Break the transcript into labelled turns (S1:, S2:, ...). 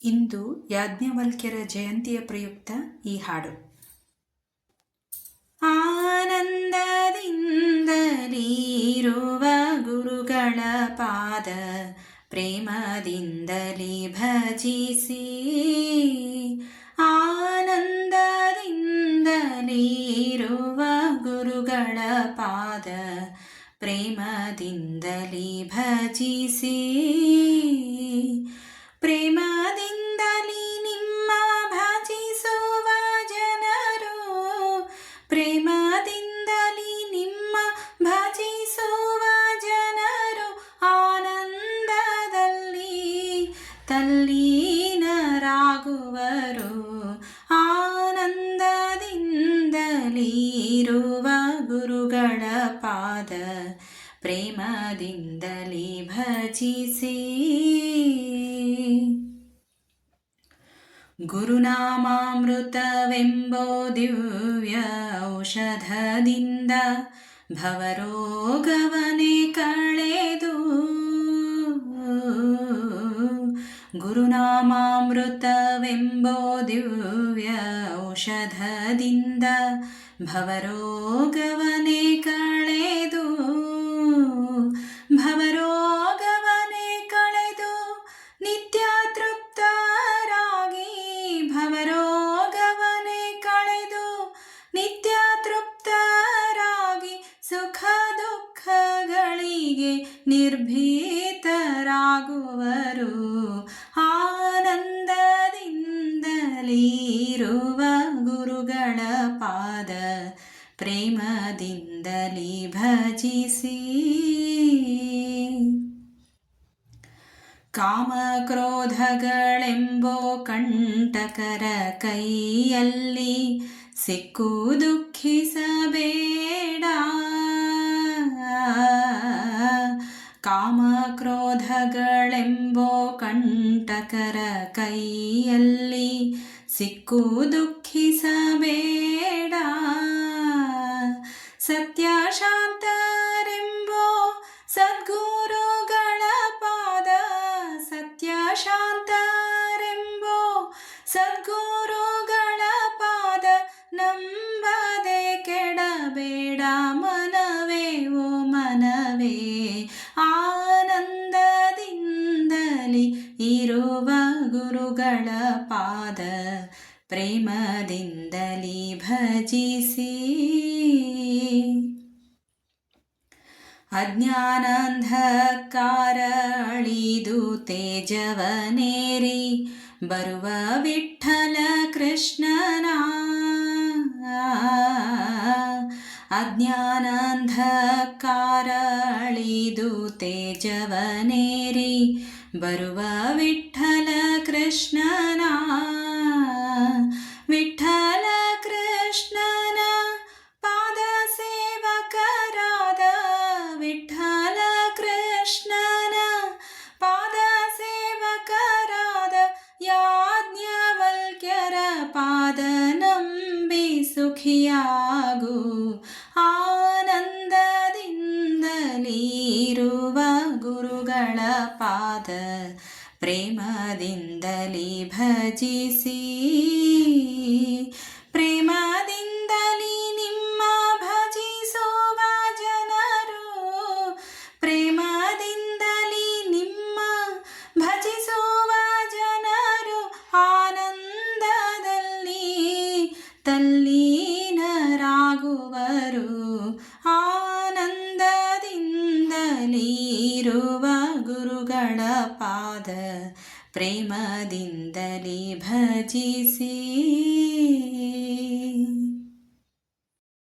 S1: ಇಂದು ಯಾಜ್ಞವಲ್ಕ್ಯರ ಜಯಂತಿಯ ಪ್ರಯುಕ್ತ ಈ ಹಾಡು. ಆನಂದದಿಂದಲಿರುವ ಗುರುಗಳ ಪಾದ ಪ್ರೇಮದಿಂದಲಿ ಭಜಿಸಿ, ಆನಂದದಿಂದಲಿರುವ ಗುರುಗಳ ಪಾದ ಪ್ರೇಮದಿಂದಲಿ ಭಜಿಸಿ, ಪ್ರೇಮದಿಂದಲಿ ನಿಮ್ಮ ಭಜಿಸುವ ಜನರು, ಪ್ರೇಮದಿಂದಲಿ ನಿಮ್ಮ ಭಜಿಸುವ ಜನರು ಆನಂದದಲ್ಲಿ ತಲ್ಲೀನರಾಗುವರು. ಆನಂದದಿಂದಲಿರುವ ಗುರುಗಳ ಪಾದ ಪ್ರೇಮದಿಂದಲಿ ಭಜಿಸಿ, ಗುರುನಾಮಾಮೃತವೆಂಬೋ ದಿವ್ಯ ಔಷಧದಿಂದ ಭವರೋಗವನೇ ಕಳೆದು, ಗುರುನಾಮಾಮೃತವೆಂಬೋ ದಿವ್ಯ ಔಷಧದಿಂದ ಭವರೋಗವನೇ ಕಳೆದು, ಭವರೋಗವನೇ ಕಳೆದು ನಿತ್ಯ ತೃಪ್ತರಾಗಿ, ಭವರೋಗವನೇ ಕಳೆದು ನಿತ್ಯ ತೃಪ್ತರಾಗಿ ಸುಖ ದುಃಖಗಳಿಗೆ ನಿರ್ಭೀತರಾಗುವರು. ಆನಂದದಿಂದಲಿರುವ ಗುರುಗಳ ಪಾದ ಪ್ರೇಮದಿಂದಲಿ ಭಜಿಸಿ, ಕಾಮಕ್ರೋಧಗಳೆಂಬೋ ಕಂಟಕರ ಕೈಯಲ್ಲಿ ಸಿಕ್ಕು ದುಃಖಿಸಬೇಡ, ಕಾಮಕ್ರೋಧಗಳೆಂಬೋ ಕಂಟಕರ ಕೈಯಲ್ಲಿ ಸಿಕ್ಕು ದುಃಖಿಸಬೇಡ, ಸತ್ಯಶಾಂತರೆಂಬೋ ಸದ್ಗುರುಗಳ ಪಾದ, ಸತ್ಯಶಾಂತರೆಂಬೋ ಸದ್ಗುರುಗಳ ಪಾದ ನಂಬದೆ ಕೆಡಬೇಡ ಮನವೇ ಓ ಮನವೇ. ಆನಂದದಿಂದಲಿ ಇರುವ ಗುರುಗಳ ಪಾದ ಪ್ರೇಮದಿಂದಲಿ ಭಜಿಸಿ, ಅಜ್ಞಾನಾಂಧಕಾರ ಅಳಿದು ತೇಜವನೇರಿ ಬರುವ ವಿಠ್ಠಲ ಕೃಷ್ಣನ, ಅಜ್ಞಾನಾಂಧಕಾರ ಅಳಿದು ತೇಜವನೇರಿ ಬರುವ ವಿಠ್ಠಲ ಕೃಷ್ಣನ, ವಿಠ್ಠಲ ಕೃಷ್ಣನ ಪಾದ ಸೇವಕರಾದ, ವಿಠ್ಠಲ ಕೃಷ್ಣನ ಪಾದ ಸೇವಕರಾದ ಯಾಜ್ಞವಲ್ಕ್ಯರ ಪಾದ ನಂಬಿ ಸುಖಿಯಾಗು. ಆನಂದದಿಂದಲಿರುವ ಗುರುಗಳ ಪಾದ ಪ್ರೇಮದಿಂದಲಿ ಭಜಿಸಿ, ಪ್ರೇಮದಿಂದಲಿ ನಿಮ್ಮ ಭಜಿಸುವ ಜನರು, ಪ್ರೇಮದಿಂದಲಿ ನಿಮ್ಮ ಭಜಿಸುವ ಜನರು ಆನಂದದಲ್ಲಿ ತಲ್ಲೀನರಾಗುವರು. ಆನಂದದಿಂದಲಿರುವ ಗುರುಗಳ ಪಾದ ಪ್ರೇಮದಿಂದಲಿ ಭಜಿಸಿ.